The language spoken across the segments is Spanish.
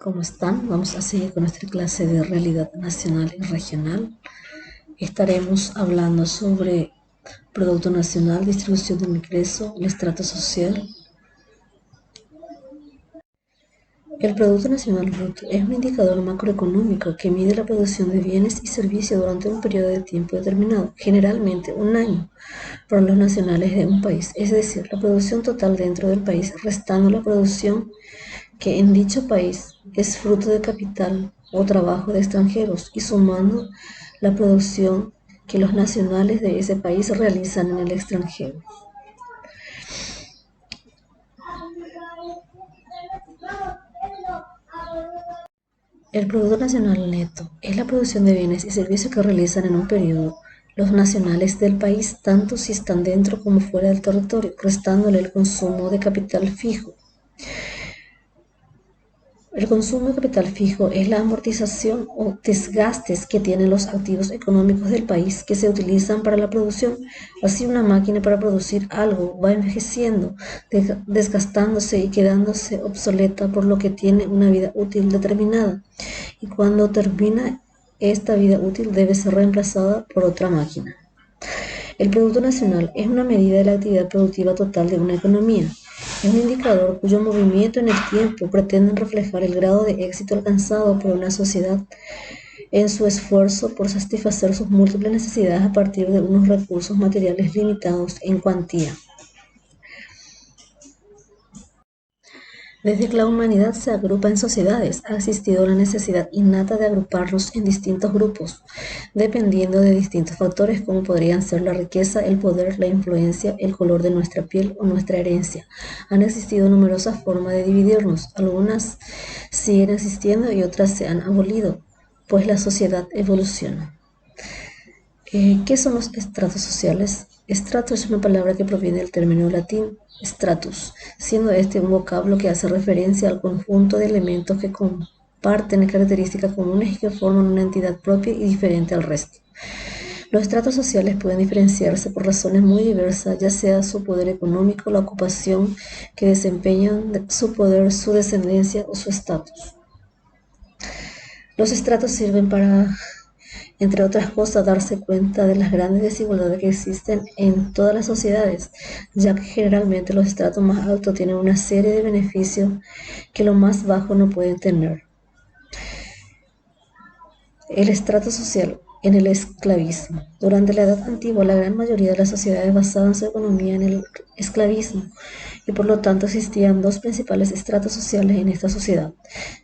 ¿cómo están? Vamos a seguir con nuestra clase de realidad nacional y regional. Estaremos hablando sobre Producto Nacional, distribución del ingreso, el estrato social. El Producto Nacional Bruto es un indicador macroeconómico que mide la producción de bienes y servicios durante un periodo de tiempo determinado, generalmente un año, por los nacionales de un país, es decir, la producción total dentro del país, restando la producción que en dicho país es fruto de capital o trabajo de extranjeros y sumando la producción que los nacionales de ese país realizan en el extranjero. El Producto Nacional Neto es la producción de bienes y servicios que realizan en un periodo los nacionales del país, tanto si están dentro como fuera del territorio, restándole el consumo de capital fijo. El consumo de capital fijo es la amortización o desgastes que tienen los activos económicos del país que se utilizan para la producción. Así una máquina para producir algo va envejeciendo, desgastándose y quedándose obsoleta, por lo que tiene una vida útil determinada. Y cuando termina esta vida útil debe ser reemplazada por otra máquina. El Producto Nacional es una medida de la actividad productiva total de una economía. Es un indicador cuyo movimiento en el tiempo pretende reflejar el grado de éxito alcanzado por una sociedad en su esfuerzo por satisfacer sus múltiples necesidades a partir de unos recursos materiales limitados en cuantía. Desde que la humanidad se agrupa en sociedades, ha existido la necesidad innata de agruparnos en distintos grupos, dependiendo de distintos factores como podrían ser la riqueza, el poder, la influencia, el color de nuestra piel o nuestra herencia. Han existido numerosas formas de dividirnos, algunas siguen existiendo y otras se han abolido, pues la sociedad evoluciona. ¿Qué son los estratos sociales? Estrato es una palabra que proviene del término latín stratus, siendo este un vocablo que hace referencia al conjunto de elementos que comparten características comunes y que forman una entidad propia y diferente al resto. Los estratos sociales pueden diferenciarse por razones muy diversas, ya sea su poder económico, la ocupación que desempeñan, su poder, su descendencia o su estatus. Los estratos sirven para, entre otras cosas, darse cuenta de las grandes desigualdades que existen en todas las sociedades, ya que generalmente los estratos más altos tienen una serie de beneficios que los más bajos no pueden tener. El estrato social en el esclavismo. Durante la Edad Antigua, la gran mayoría de las sociedades basaban su economía en el esclavismo y por lo tanto existían dos principales estratos sociales en esta sociedad,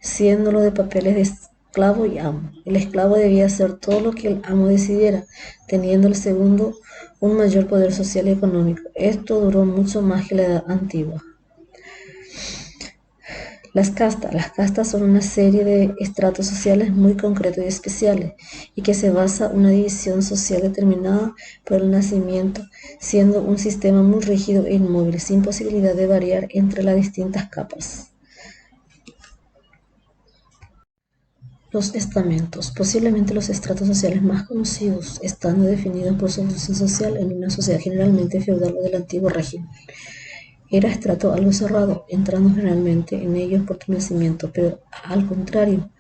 siendo lo de papeles de esclavo y amo. El esclavo debía hacer todo lo que el amo decidiera, teniendo el segundo un mayor poder social y económico. Esto duró mucho más que la Edad Antigua. Las castas son una serie de estratos sociales muy concretos y especiales, y que se basa en una división social determinada por el nacimiento, siendo un sistema muy rígido e inmóvil, sin posibilidad de variar entre las distintas capas. Los estamentos, posiblemente los estratos sociales más conocidos, estando definidos por su función social en una sociedad generalmente feudal o del antiguo régimen. Era estrato algo cerrado, entrando generalmente en ellos por tu nacimiento, pero al contrario,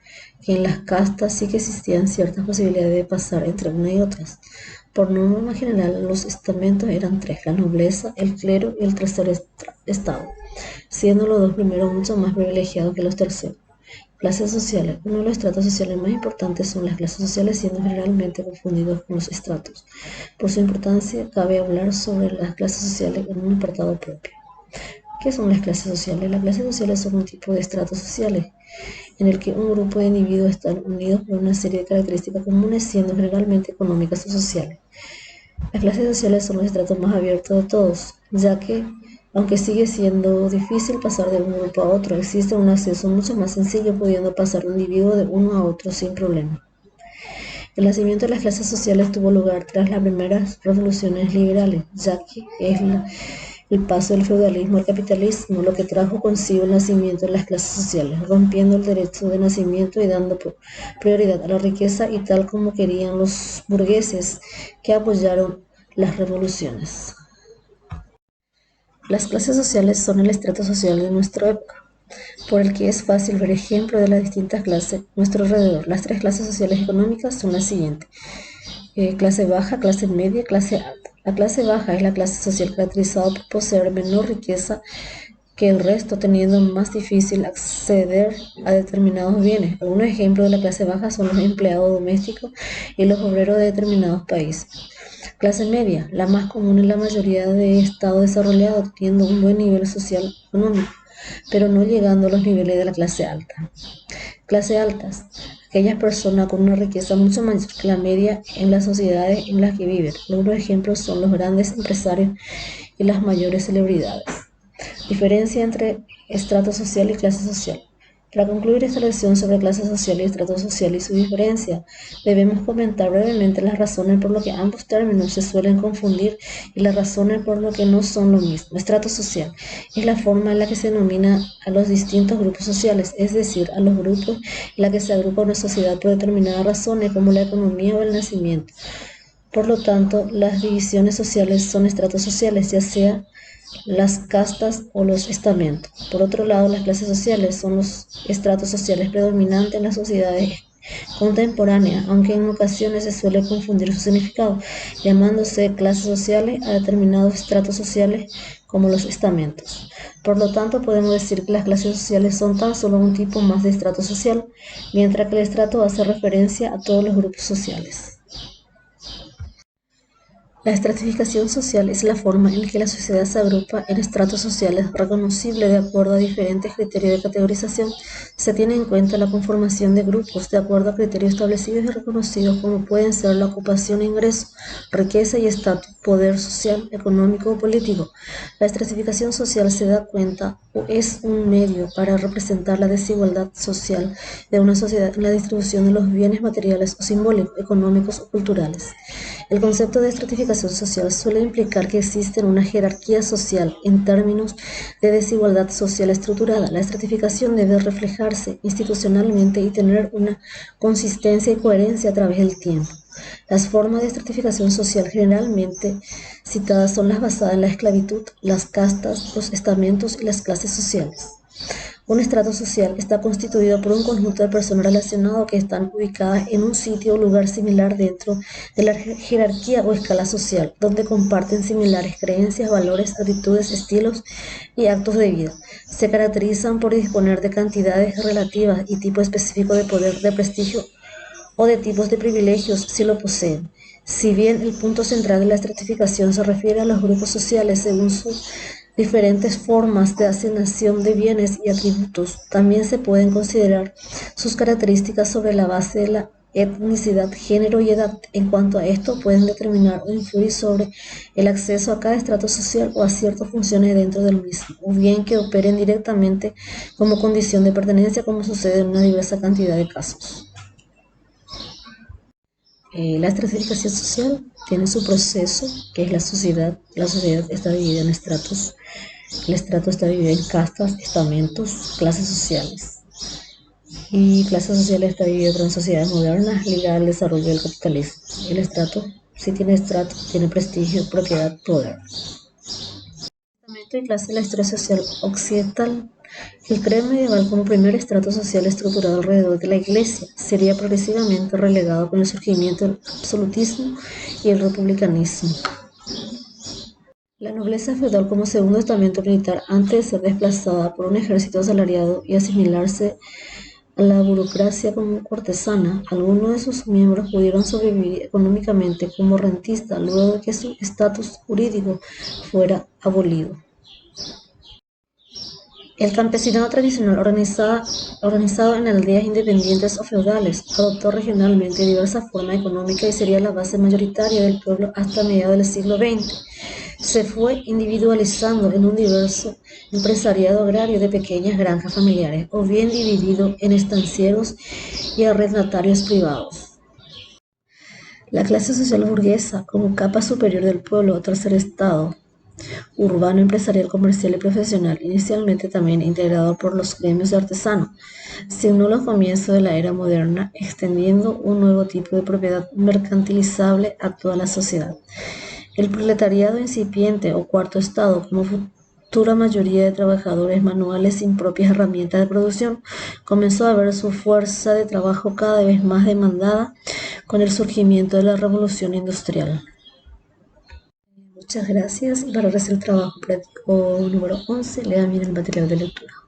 que en las castas sí que existían ciertas posibilidades de pasar entre una y otras. Por norma general, los estamentos eran tres: la nobleza, el clero y el tercer estado, siendo los dos primeros mucho más privilegiados que los terceros. Clases sociales. Uno de los estratos sociales más importantes son las clases sociales, siendo generalmente confundidos con los estratos. Por su importancia, cabe hablar sobre las clases sociales en un apartado propio. ¿Qué son las clases sociales? Las clases sociales son un tipo de estratos sociales en el que un grupo de individuos están unidos por una serie de características comunes, siendo generalmente económicas o sociales. Las clases sociales son los estratos más abiertos de todos, ya que, aunque sigue siendo difícil pasar de un grupo a otro, existe un acceso mucho más sencillo, pudiendo pasar un individuo de uno a otro sin problema. El nacimiento de las clases sociales tuvo lugar tras las primeras revoluciones liberales, ya que es el paso del feudalismo al capitalismo lo que trajo consigo el nacimiento de las clases sociales, rompiendo el derecho de nacimiento y dando prioridad a la riqueza, y tal como querían los burgueses que apoyaron las revoluciones. Las clases sociales son el estrato social de nuestra época. por el que es fácil ver ejemplos de las distintas clases a nuestro alrededor. Las tres clases sociales y económicas son las siguientes: clase baja, clase media, clase alta. La clase baja es la clase social caracterizada por poseer menor riqueza que el resto, teniendo más difícil acceder a determinados bienes. Algunos ejemplos de la clase baja son los empleados domésticos y los obreros de determinados países. Clase media, la más común en la mayoría de estados desarrollados, teniendo un buen nivel social económico, pero no llegando a los niveles de la clase alta. Clase altas, aquellas personas con una riqueza mucho mayor que la media en las sociedades en las que viven. Algunos ejemplos son los grandes empresarios y las mayores celebridades. Diferencia entre estrato social y clase social. Para concluir esta lección sobre clase social y estrato social y su diferencia, debemos comentar brevemente las razones por las que ambos términos se suelen confundir y las razones por las que no son lo mismo. Estrato social es la forma en la que se denomina a los distintos grupos sociales, es decir, a los grupos en la que se agrupa una sociedad por determinadas razones como la economía o el nacimiento. Por lo tanto, las divisiones sociales son estratos sociales, ya sea las castas o los estamentos. Por otro lado, las clases sociales son los estratos sociales predominantes en las sociedades contemporáneas, aunque en ocasiones se suele confundir su significado, llamándose clases sociales a determinados estratos sociales como los estamentos. Por lo tanto, podemos decir que las clases sociales son tan solo un tipo más de estrato social, mientras que el estrato hace referencia a todos los grupos sociales. La estratificación social es la forma en que la sociedad se agrupa en estratos sociales reconocibles de acuerdo a diferentes criterios de categorización. Se tiene en cuenta la conformación de grupos de acuerdo a criterios establecidos y reconocidos como pueden ser la ocupación e ingreso, riqueza y estatus, poder social, económico o político. La estratificación social se da cuenta o es un medio para representar la desigualdad social de una sociedad en la distribución de los bienes materiales o simbólicos, económicos o culturales. El concepto de estratificación social suele implicar que existe una jerarquía social en términos de desigualdad social estructurada. La estratificación debe reflejarse institucionalmente y tener una consistencia y coherencia a través del tiempo. Las formas de estratificación social generalmente citadas son las basadas en la esclavitud, las castas, los estamentos y las clases sociales. Un estrato social está constituido por un conjunto de personas relacionadas que están ubicadas en un sitio o lugar similar dentro de la jerarquía o escala social, donde comparten similares creencias, valores, actitudes, estilos y actos de vida. Se caracterizan por disponer de cantidades relativas y tipo específico de poder, de prestigio o de tipos de privilegios si lo poseen. Si bien el punto central de la estratificación se refiere a los grupos sociales según sus diferentes formas de asignación de bienes y atributos, también se pueden considerar sus características sobre la base de la etnicidad, género y edad. En cuanto a esto, pueden determinar o influir sobre el acceso a cada estrato social o a ciertas funciones dentro del mismo, o bien que operen directamente como condición de pertenencia, como sucede en una diversa cantidad de casos. La estratificación social tiene su proceso, que es la sociedad. La sociedad está dividida en estratos. El estrato está dividido en castas, estamentos, clases sociales. Y clases sociales está dividido en sociedades modernas ligadas al desarrollo del capitalismo. El estrato, si tiene estrato, tiene prestigio, propiedad, poder. Estamento y clase de la historia social occidental. El credo medieval como primer estrato social estructurado alrededor de la Iglesia sería progresivamente relegado con el surgimiento del absolutismo y el republicanismo. La nobleza feudal como segundo estamento militar, antes de ser desplazada por un ejército asalariado y asimilarse a la burocracia como cortesana, algunos de sus miembros pudieron sobrevivir económicamente como rentistas luego de que su estatus jurídico fuera abolido. El campesinado tradicional, organizado en aldeas independientes o feudales, adoptó regionalmente diversas formas económicas y sería la base mayoritaria del pueblo hasta mediados del siglo XX. Se fue individualizando en un diverso empresariado agrario de pequeñas granjas familiares, o bien dividido en estancieros y arrendatarios privados. La clase social burguesa, como capa superior del pueblo o tercer estado, urbano, empresarial, comercial y profesional, inicialmente también integrado por los gremios de artesanos, se unió a los comienzos de la era moderna, extendiendo un nuevo tipo de propiedad mercantilizable a toda la sociedad. El proletariado incipiente o cuarto estado, como futura mayoría de trabajadores manuales sin propias herramientas de producción comenzó a ver su fuerza de trabajo cada vez más demandada con el surgimiento de la revolución industrial. Muchas gracias y para realizar el trabajo práctico número 11, lea bien el material de lectura.